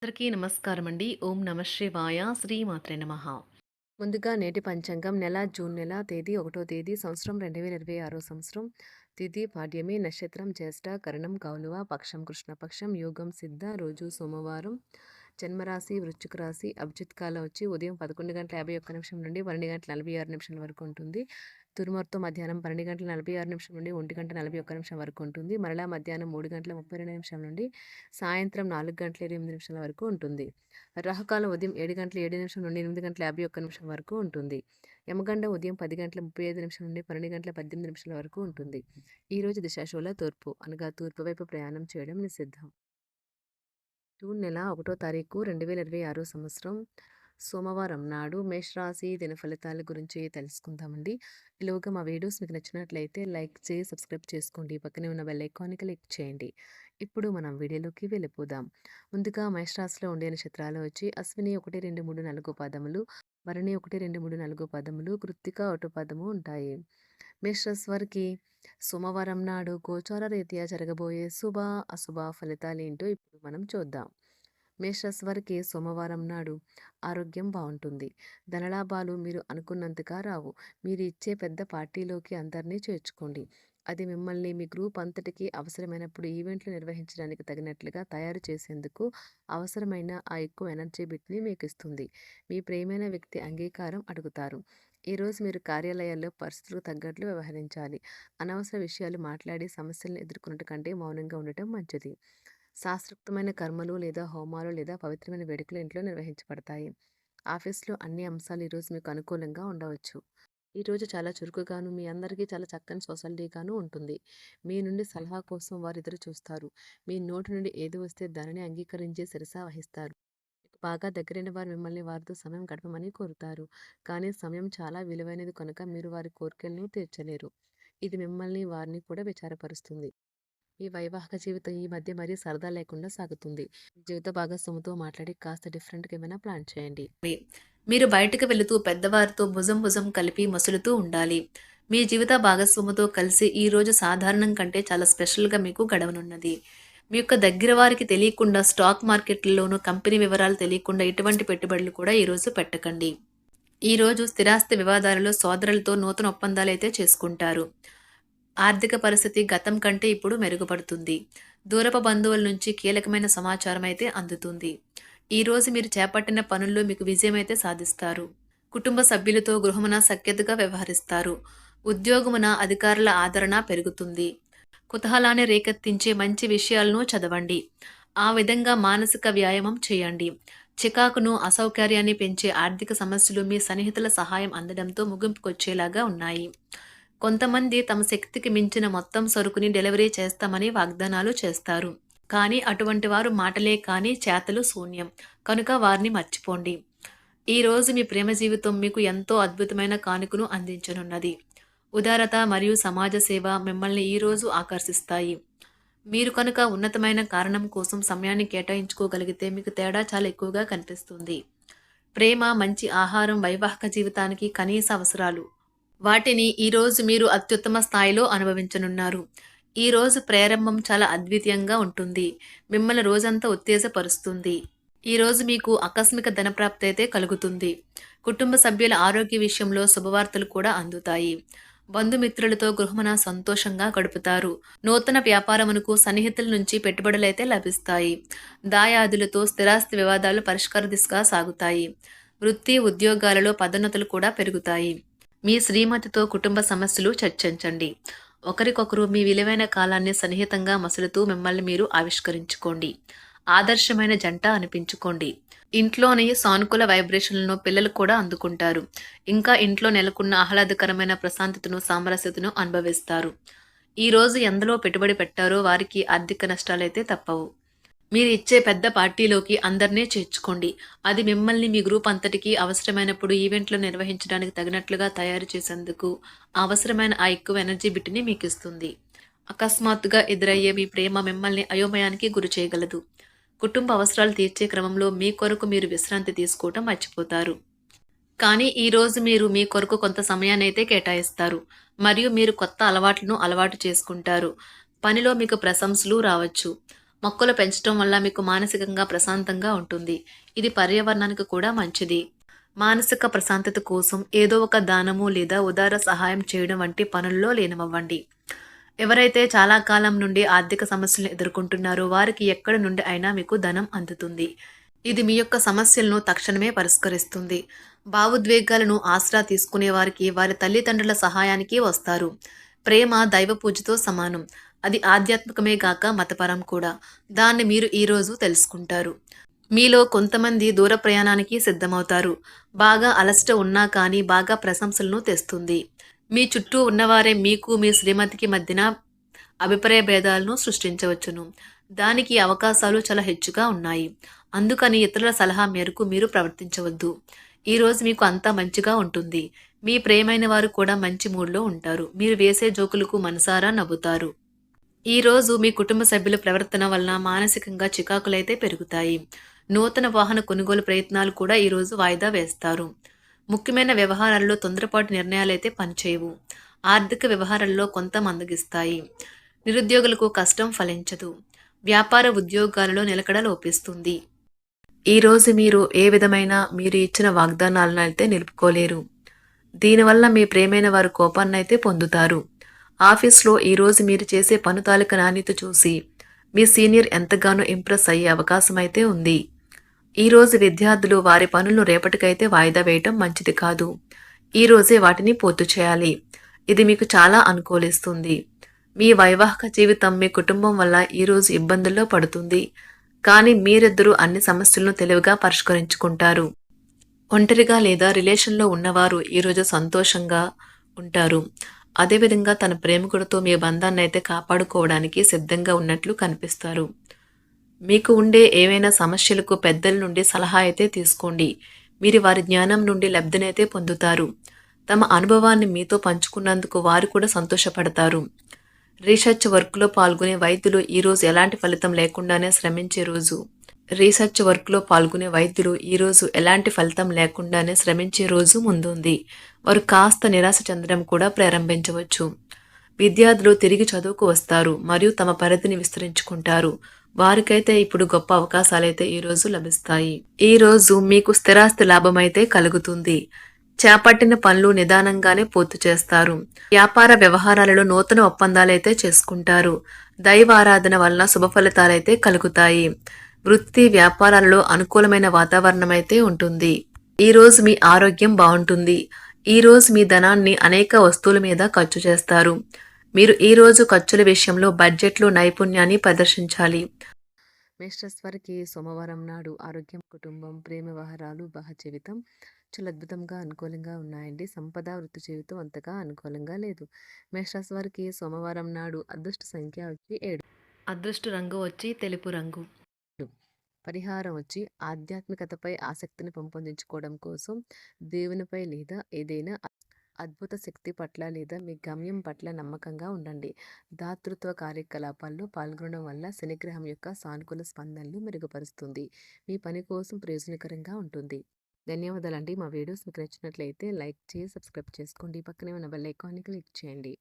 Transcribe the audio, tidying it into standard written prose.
అందరికీ నమస్కారం అండి. ఓం నమ శివాయ. శ్రీమాత్రే నమః. ముందుగా నేటి పంచాంగం జూన్ నెల తేదీ 1వ తేదీ సంవత్సరం 2026 సంవత్సరం. తిథి పాడ్యమి, నక్షత్రం జ్యేష్ఠ, కరణం కౌలువ, పక్షం కృష్ణపక్షం, యోగం సిద్ధ, రోజు సోమవారం. జన్మరాశి వృశ్చిక రాశి. అభిజిత్ కాలం వచ్చి ఉదయం 11:51 నుండి 12:46 వరకు ఉంటుంది. తుర్మర్తో మధ్యాహ్నం 12:46 నుండి 1:41 వరకు ఉంటుంది. మరలా మధ్యాహ్నం 3:32 నుండి సాయంత్రం 4:28 వరకు ఉంటుంది. రాహుకాలం ఉదయం 7:07 నుండి 8:51 వరకు ఉంటుంది. యమగండం ఉదయం 10:35 నుండి 12:18 వరకు ఉంటుంది. ఈరోజు దిశాశూల తూర్పు, అనగా తూర్పు వైపు ప్రయాణం చేయడం నిషిద్ధం. జూన్ నెల 1వ తారీఖు 2026 సంవత్సరం సోమవారం నాడు మేషరాశి దిన ఫలితాల గురించి తెలుసుకుందామండి. ఈలోగా మా వీడియోస్ మీకు నచ్చినట్లయితే లైక్ చేసి సబ్స్క్రైబ్ చేసుకోండి. పక్కనే ఉన్న బెల్ ఐకాన్ని క్లిక్ చేయండి. ఇప్పుడు మనం వీడియోలోకి వెళ్ళిపోదాం. ముందుగా మేషరాశిలో ఉండే నక్షత్రాలు వచ్చి అశ్విని 1, 2, 3, 4 పాదములు, భరణి 1, 2, 3, 4 పాదములు, కృత్తిక 1 పాదము ఉంటాయి. మేషరాశి వారికి సోమవారం నాడు గోచార రీత్యా జరగబోయే శుభ అశుభ ఫలితాలు ఏంటో ఇప్పుడు మనం చూద్దాం. మేషరాశి వారికి సోమవారం నాడు ఆరోగ్యం బాగుంటుంది. ధనలాభాలు మీరు అనుకున్నంతగా రావు. మీరు ఇచ్చే పెద్ద పార్టీలోకి అందరినీ చేర్చుకోండి. అది మిమ్మల్ని మీ గ్రూప్ అంతటికి అవసరమైనప్పుడు ఈవెంట్లు నిర్వహించడానికి తగినట్లుగా తయారు చేసేందుకు అవసరమైన ఆ ఎక్కువ ఎనర్జీ బిట్ని మీకు ఇస్తుంది. మీ ప్రియమైన వ్యక్తి అంగీకారం అడుగుతారు. ఈరోజు మీరు కార్యాలయాల్లో పరిస్థితులకు తగ్గట్లు వ్యవహరించాలి. అనవసర విషయాలు మాట్లాడి సమస్యలను ఎదుర్కొన్నట్టు కంటే మౌనంగా ఉండటం మంచిది. శాస్త్రోక్తమైన కర్మలు లేదా హోమాలు లేదా పవిత్రమైన వేడుకలు ఇంట్లో నిర్వహించబడతాయి. ఆఫీస్లో అన్ని అంశాలు ఈరోజు మీకు అనుకూలంగా ఉండవచ్చు. ఈరోజు చాలా చురుకుగాను, మీ అందరికీ చాలా చక్కని సొసైటీగాను ఉంటుంది. మీ నుండి సలహా కోసం వారు ఎదురు చూస్తారు. మీ నోటి నుండి ఏది వస్తే దానిని అంగీకరించి శిరసా వహిస్తారు. మీకు బాగా దగ్గరైన వారు మిమ్మల్ని వారితో సమయం గడపమని కోరుతారు. కానీ సమయం చాలా విలువైనది కనుక మీరు వారి కోరికలను తీర్చలేరు. ఇది మిమ్మల్ని వారిని కూడా విచారపరుస్తుంది. మీ వైవాహిక జీవితం ఈ మధ్య మరీ సరదా లేకుండా సాగుతుంది. జీవిత భాగస్వామితో మాట్లాడి కాస్త డిఫరెంట్గా ఏమైనా ప్లాన్ చేయండి. మీరు బయటకు వెళుతూ పెద్దవారితో భుజం భుజం కలిపి మసులుతూ ఉండాలి. మీ జీవిత భాగస్వామితో కలిసి ఈ రోజు సాధారణం కంటే చాలా స్పెషల్గా మీకు గడవనున్నది. మీ యొక్క దగ్గర వారికి తెలియకుండా స్టాక్ మార్కెట్లలోనూ కంపెనీ వివరాలు తెలియకుండా ఎటువంటి పెట్టుబడులు కూడా ఈరోజు పెట్టకండి. ఈరోజు స్థిరాస్తి వివాదాలలో సోదరులతో నూతన ఒప్పందాలు అయితే చేసుకుంటారు. ఆర్థిక పరిస్థితి గతం కంటే ఇప్పుడు మెరుగుపడుతుంది. దూరపు బంధువుల నుంచి కీలకమైన సమాచారం అయితే అందుతుంది. ఈరోజు మీరు చేపట్టిన పనుల్లో మీకు విజయం అయితే సాధిస్తారు. కుటుంబ సభ్యులతో గృహమున సఖ్యతగా వ్యవహరిస్తారు. ఉద్యోగమున అధికారుల ఆదరణ పెరుగుతుంది. కుతూహలాన్ని రేకెత్తించే మంచి విషయాలను చదవండి. ఆ విధంగా మానసిక వ్యాయామం చేయండి. చికాకును, అసౌకర్యాన్ని పెంచే ఆర్థిక సమస్యలు మీ సన్నిహితుల సహాయం అందడంతో ముగింపుకొచ్చేలాగా ఉన్నాయి. కొంతమంది తమ శక్తికి మించిన మొత్తం సరుకుని డెలివరీ చేస్తామని వాగ్దానాలు చేస్తారు. కానీ అటువంటి వారు మాటలే కానీ చేతలు శూన్యం. కనుక వారిని మర్చిపోండి. ఈరోజు మీ ప్రేమ జీవితం మీకు ఎంతో అద్భుతమైన కానుకను అందించనున్నది. ఉదారత మరియు సమాజ సేవ మిమ్మల్ని ఈరోజు ఆకర్షిస్తాయి. మీరు కనుక ఉన్నతమైన కారణం కోసం సమయాన్ని కేటాయించుకోగలిగితే మీకు తేడా చాలా ఎక్కువగా కనిపిస్తుంది. ప్రేమ, మంచి ఆహారం వైవాహిక జీవితానికి కనీస అవసరాలు. వాటిని ఈరోజు మీరు అత్యుత్తమ స్థాయిలో అనుభవించనున్నారు. ఈరోజు ప్రారంభం చాలా అద్వితీయంగా ఉంటుంది. మిమ్మల్ని రోజంతా ఉత్తేజపరుస్తుంది. ఈరోజు మీకు ఆకస్మిక ధనప్రాప్తి అయితే కలుగుతుంది. కుటుంబ సభ్యుల ఆరోగ్య విషయంలో శుభవార్తలు కూడా అందుతాయి. బంధుమిత్రులతో గృహమున సంతోషంగా గడుపుతారు. నూతన వ్యాపారమునకు సన్నిహితుల నుంచి పెట్టుబడులైతే లభిస్తాయి. దాయాదులతో స్థిరాస్తి వివాదాలు పరిష్కార దిశగా సాగుతాయి. వృత్తి, ఉద్యోగాలలో పదోన్నతులు కూడా పెరుగుతాయి. మీ శ్రీమతితో కుటుంబ సమస్యలు చర్చించండి. ఒకరికొకరు మీ విలువైన కాలాన్ని సన్నిహితంగా మసులుతూ మిమ్మల్ని మీరు ఆవిష్కరించుకోండి. ఆదర్శమైన జంట అనిపించుకోండి. ఇంట్లోని సానుకూల వైబ్రేషన్లను పిల్లలు కూడా అందుకుంటారు. ఇంకా ఇంట్లో నెలకొన్న ఆహ్లాదకరమైన ప్రశాంతతను, సామరస్యతను అనుభవిస్తారు. ఈరోజు ఎందులో పెట్టుబడి పెట్టారో వారికి ఆర్థిక నష్టాలైతే తప్పవు. మీరు ఇచ్చే పెద్ద పార్టీలోకి అందరినీ చేర్చుకోండి. అది మిమ్మల్ని మీ గ్రూప్ అంతటికీ అవసరమైనప్పుడు ఈవెంట్లు నిర్వహించడానికి తగినట్లుగా తయారు చేసేందుకు అవసరమైన ఆ ఎక్కువ ఎనర్జీ బిట్ని మీకు ఇస్తుంది. అకస్మాత్తుగా ఎదురయ్యే మీ ప్రేమ మిమ్మల్ని అయోమయానికి గురి చేయగలదు. కుటుంబ అవసరాలు తీర్చే క్రమంలో మీ కొరకు మీరు విశ్రాంతి తీసుకోవటం మర్చిపోతారు. కానీ ఈరోజు మీరు మీ కొరకు కొంత సమయాన్ని అయితే కేటాయిస్తారు. మరియు మీరు కొత్త అలవాట్లను అలవాటు చేసుకుంటారు. పనిలో మీకు ప్రశంసలు రావచ్చు. మొక్కలు పెంచడం వల్ల మీకు మానసికంగా ప్రశాంతంగా ఉంటుంది. ఇది పర్యావరణానికి కూడా మంచిది. మానసిక ప్రశాంతత కోసం ఏదో ఒక దానము లేదా ఉదార సహాయం చేయడం వంటి పనుల్లో లీనమవ్వండి. ఎవరైతే చాలా కాలం నుండి ఆర్థిక సమస్యలను ఎదుర్కొంటున్నారో వారికి ఎక్కడి నుండి అయినా మీకు ధనం అందుతుంది. ఇది మీ యొక్క సమస్యలను తక్షణమే పరిష్కరిస్తుంది. భావోద్వేగాలను ఆసరా తీసుకునే వారికి వారి తల్లిదండ్రుల సహాయానికి వస్తారు. ప్రేమ దైవ పూజతో సమానం. అది ఆధ్యాత్మికమే గాక మతపరం కూడా. దాన్ని మీరు ఈరోజు తెలుసుకుంటారు. మీలో కొంతమంది దూర ప్రయాణానికి సిద్ధమవుతారు. బాగా అలసట ఉన్నా కానీ బాగా ప్రశంసలను తెస్తుంది. మీ చుట్టూ ఉన్నవారే మీకు మీ శ్రీమతికి మధ్యన అభిప్రాయ భేదాలను సృష్టించవచ్చును. దానికి అవకాశాలు చాలా హెచ్చుగా ఉన్నాయి. అందుకని ఇతరుల సలహా మేరకు మీరు ప్రవర్తించవద్దు. ఈరోజు మీకు అంతా మంచిగా ఉంటుంది. మీ ప్రియమైన వారు కూడా మంచి మూడ్లో ఉంటారు. మీరు వేసే జోకులకు మనసారా నవ్వుతారు. ఈరోజు మీ కుటుంబ సభ్యుల ప్రవర్తన వలన మానసికంగా చికాకులైతే పెరుగుతాయి. నూతన వాహన కొనుగోలు ప్రయత్నాలు కూడా ఈరోజు వాయిదా వేస్తారు. ముఖ్యమైన వ్యవహారాల్లో తొందరపాటు నిర్ణయాలైతే పనిచేయవు. ఆర్థిక వ్యవహారాల్లో కొంత మందగిస్తాయి. నిరుద్యోగులకు కష్టం ఫలించదు. వ్యాపార ఉద్యోగాలలో నిలకడ లోపిస్తుంది. ఈరోజు మీరు ఏ విధమైన మీరు ఇచ్చిన వాగ్దానాలను అయితే నిలుపుకోలేరు. దీనివల్ల మీ ప్రేమైన వారు కోపాన్నైతే పొందుతారు. ఆఫీస్లో ఈరోజు మీరు చేసే పను తాలూకా నాణ్యత చూసి మీ సీనియర్ ఎంతగానో ఇంప్రెస్ అయ్యే అవకాశం అయితే ఉంది. ఈరోజు విద్యార్థులు వారి పనులను రేపటికైతే వాయిదా వేయటం మంచిది కాదు. ఈరోజే వాటిని పూర్తి చేయాలి. ఇది మీకు చాలా అనుకూలిస్తుంది. మీ వైవాహిక జీవితం మీ కుటుంబం వల్ల ఈరోజు ఇబ్బందుల్లో పడుతుంది. కానీ మీరిద్దరూ అన్ని సమస్యలను తెలివిగా పరిష్కరించుకుంటారు. ఒంటరిగా లేదా రిలేషన్లో ఉన్నవారు ఈరోజు సంతోషంగా ఉంటారు. అదేవిధంగా తన ప్రేమికుడితో మీ బంధాన్ని అయితే కాపాడుకోవడానికి సిద్ధంగా ఉన్నట్లు కనిపిస్తారు. మీకు ఉండే ఏవైనా సమస్యలకు పెద్దల నుండి సలహా అయితే తీసుకోండి. మీరు వారి జ్ఞానం నుండి లబ్ధినైతే పొందుతారు. తమ అనుభవాన్ని మీతో పంచుకున్నందుకు వారు కూడా సంతోషపడతారు. రీసెర్చ్ వర్క్లో పాల్గొనే వైద్యులు ఈరోజు ఎలాంటి ఫలితం లేకుండానే శ్రమించే రోజు. రీసెర్చ్ వర్క్లో పాల్గొనే వైద్యులు ఈరోజు ఎలాంటి ఫలితం లేకుండానే శ్రమించే రోజు ముందుంది. వారు కాస్త నిరాశ చెందడం కూడా ప్రారంభించవచ్చు. విద్యార్థులు తిరిగి చదువుకు వస్తారు మరియు తమ పరిధిని విస్తరించుకుంటారు. వారికైతే ఇప్పుడు గొప్ప అవకాశాలైతే ఈరోజు లభిస్తాయి. ఈరోజు మీకు స్థిరాస్తి లాభమైతే కలుగుతుంది. చేపట్టిన పనులు నిదానంగానే పూర్తి చేస్తారు. వ్యాపార వ్యవహారాలలో నూతన ఒప్పందాలైతే చేసుకుంటారు. దైవ ఆరాధన వలన శుభ ఫలితాలైతే కలుగుతాయి. వృత్తి వ్యాపారాలలో అనుకూలమైన వాతావరణం అయితే ఉంటుంది. ఈరోజు మీ ఆరోగ్యం బాగుంటుంది. ఈరోజు మీ ధనాన్ని అనేక వస్తువుల మీద ఖర్చు చేస్తారు. మీరు ఈరోజు ఖర్చుల విషయంలో బడ్జెట్లో నైపుణ్యాన్ని ప్రదర్శించాలి. మేషరాశి సోమవారం నాడు ఆరోగ్యం, కుటుంబం, ప్రేమ వ్యవహారాలు, జీవితం చాలా అద్భుతంగా అనుకూలంగా ఉన్నాయండి. సంపద, వృత్తి జీవితం అంతగా అనుకూలంగా లేదు. మేషరాశి వారికి సోమవారం నాడు అదృష్ట సంఖ్య వచ్చి 7. అదృష్ట రంగు వచ్చి తెలుపు రంగు. పరిహారం వచ్చి ఆధ్యాత్మికతపై ఆసక్తిని పెంపొందించుకోవడం కోసం దేవునిపై లేదా ఏదైనా అద్భుత శక్తి పట్ల లేదా మీ గమ్యం పట్ల నమ్మకంగా ఉండండి. దాతృత్వ కార్యకలాపాల్లో పాల్గొనడం వల్ల శనిగ్రహం యొక్క సానుకూల స్పందనలు మెరుగుపరుస్తుంది. మీ పని కోసం ప్రయోజనకరంగా ఉంటుంది. ధన్యవాదాలండి. మా వీడియోస్ మీకు నచ్చినట్లయితే లైక్ చేసి సబ్స్క్రైబ్ చేసుకోండి. పక్కనే ఉన్న బెల్ ఐకాన్ని క్లిక్ చేయండి.